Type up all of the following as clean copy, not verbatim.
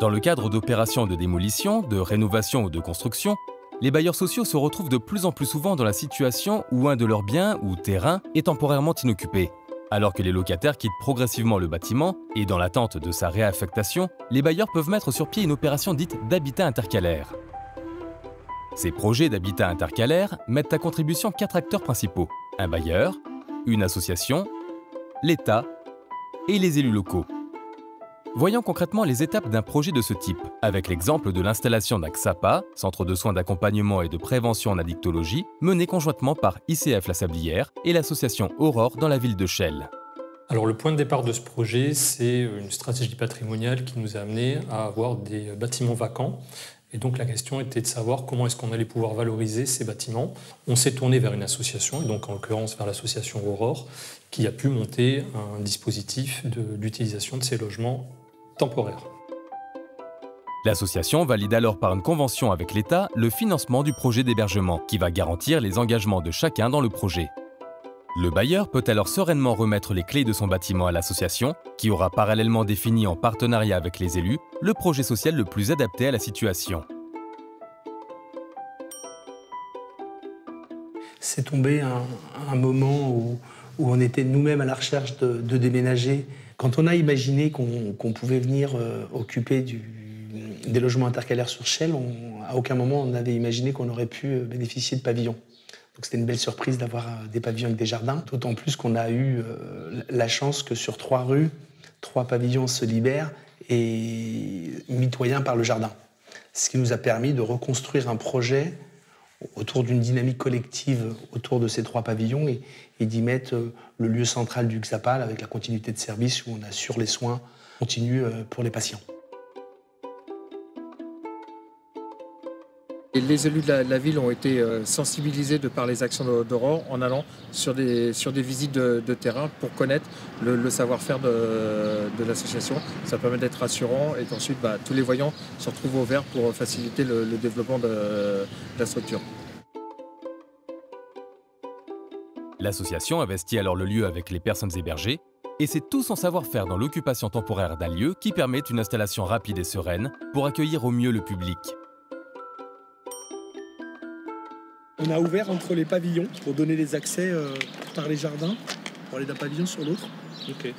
Dans le cadre d'opérations de démolition, de rénovation ou de construction, les bailleurs sociaux se retrouvent de plus en plus souvent dans la situation où un de leurs biens ou terrains est temporairement inoccupé. Alors que les locataires quittent progressivement le bâtiment et dans l'attente de sa réaffectation, les bailleurs peuvent mettre sur pied une opération dite d'habitat intercalaire. Ces projets d'habitat intercalaire mettent à contribution 4 acteurs principaux: un bailleur, une association, l'État et les élus locaux. Voyons concrètement les étapes d'un projet de ce type, avec l'exemple de l'installation d'un XAPA, Centre de soins d'accompagnement et de prévention en addictologie, mené conjointement par ICF La Sablière et l'association Aurore dans la ville de Chelles. Alors le point de départ de ce projet, c'est une stratégie patrimoniale qui nous a amené à avoir des bâtiments vacants. Et donc la question était de savoir comment est-ce qu'on allait pouvoir valoriser ces bâtiments. On s'est tourné vers une association, et donc en l'occurrence vers l'association Aurore, qui a pu monter un dispositif d'utilisation de ces logements temporaires. L'association valide alors par une convention avec l'État le financement du projet d'hébergement, qui va garantir les engagements de chacun dans le projet. Le bailleur peut alors sereinement remettre les clés de son bâtiment à l'association, qui aura parallèlement défini en partenariat avec les élus le projet social le plus adapté à la situation. C'est tombé un moment où on était nous-mêmes à la recherche de déménager. Quand on a imaginé qu'on pouvait venir occuper des logements intercalaires sur Chelles, à aucun moment on avait imaginé qu'on aurait pu bénéficier de pavillons. Donc c'était une belle surprise d'avoir des pavillons avec des jardins, d'autant plus qu'on a eu la chance que sur 3 rues, 3 pavillons se libèrent et mitoyens par le jardin. Ce qui nous a permis de reconstruire un projet autour d'une dynamique collective autour de ces 3 pavillons et d'y mettre le lieu central du XAPA avec la continuité de service où on assure les soins continus pour les patients. Et les élus de la ville ont été sensibilisés de par les actions d'Aurore en allant sur des visites de terrain pour connaître le savoir-faire de l'association. Ça permet d'être rassurant et qu'ensuite tous les voyants se retrouvent au vert pour faciliter le développement de la structure. L'association investit alors le lieu avec les personnes hébergées et c'est tout son savoir-faire dans l'occupation temporaire d'un lieu qui permet une installation rapide et sereine pour accueillir au mieux le public. On a ouvert entre les pavillons pour donner les accès par les jardins, pour aller d'un pavillon sur l'autre. Ok.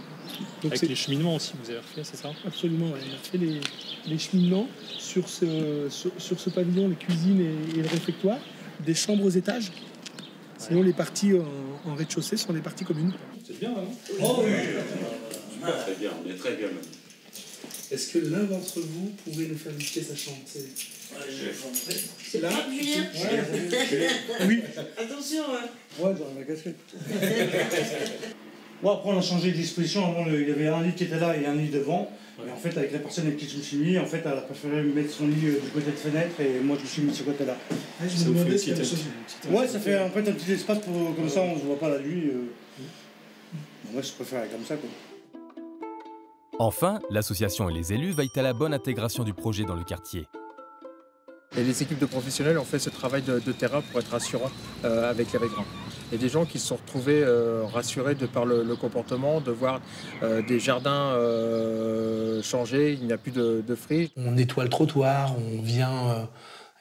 Donc avec les cheminements aussi, vous avez refait, c'est ça? Absolument, ouais. On a fait les cheminements sur ce pavillon, les cuisines et le réfectoire, des chambres aux étages. Sinon, les parties en rez-de-chaussée sont des parties communes. C'est bien, non? Oh oui. Super, très bien, on est très bien même. Est-ce que l'un d'entre vous pourrait nous faire visiter sa chambre? C'est là. Oui. Attention, hein. Ouais, dans la casquette. Bon, après, on a changé de disposition. Avant, il y avait un lit qui était là et un lit devant. Et en fait, avec la personne avec qui je me suis mis, en fait, elle a préféré mettre son lit du côté de fenêtre et moi, je me suis mis de ce côté-là. Ah, je me demandais si ouais, ça fait en fait un petit espace pour comme ça, on ne se voit pas la nuit. Moi, je préfère comme ça, quoi. Enfin, l'association et les élus veillent à la bonne intégration du projet dans le quartier. Et les équipes de professionnels ont fait ce travail de terrain pour être rassurants avec les riverains. Et des gens qui se sont retrouvés rassurés de par le comportement, de voir des jardins changer, il n'y a plus de friches. On nettoie le trottoir, on vient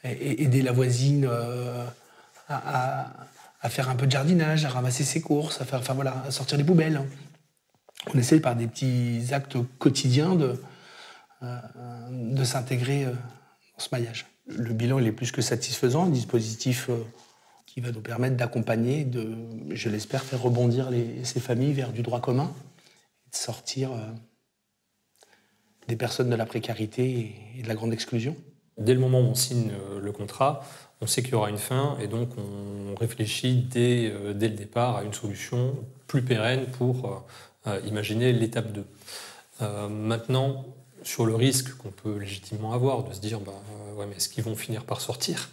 aider la voisine à faire un peu de jardinage, à ramasser ses courses, à sortir les poubelles. On essaye par des petits actes quotidiens de s'intégrer dans ce maillage. Le bilan il est plus que satisfaisant, un dispositif qui va nous permettre d'accompagner, je l'espère, faire rebondir ces familles vers du droit commun, et de sortir des personnes de la précarité et de la grande exclusion. Dès le moment où on signe le contrat, on sait qu'il y aura une fin et donc on réfléchit dès le départ à une solution plus pérenne pour imaginer l'étape 2. Maintenant, sur le risque qu'on peut légitimement avoir de se dire ouais, mais est-ce qu'ils vont finir par sortir,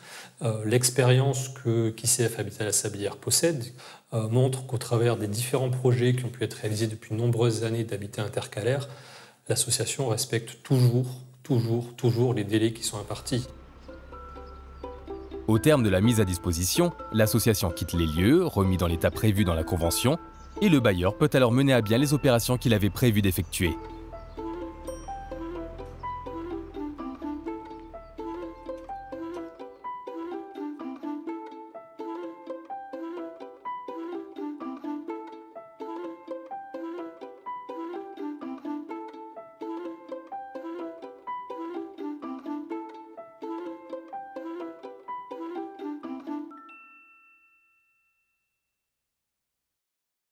l'expérience qu'ICF Habitat La Sablière possède montre qu'au travers des différents projets qui ont pu être réalisés depuis de nombreuses années d'habitat intercalaire, l'association respecte toujours les délais qui sont impartis. Au terme de la mise à disposition, l'association quitte les lieux, remis dans l'état prévu dans la convention, et le bailleur peut alors mener à bien les opérations qu'il avait prévu d'effectuer.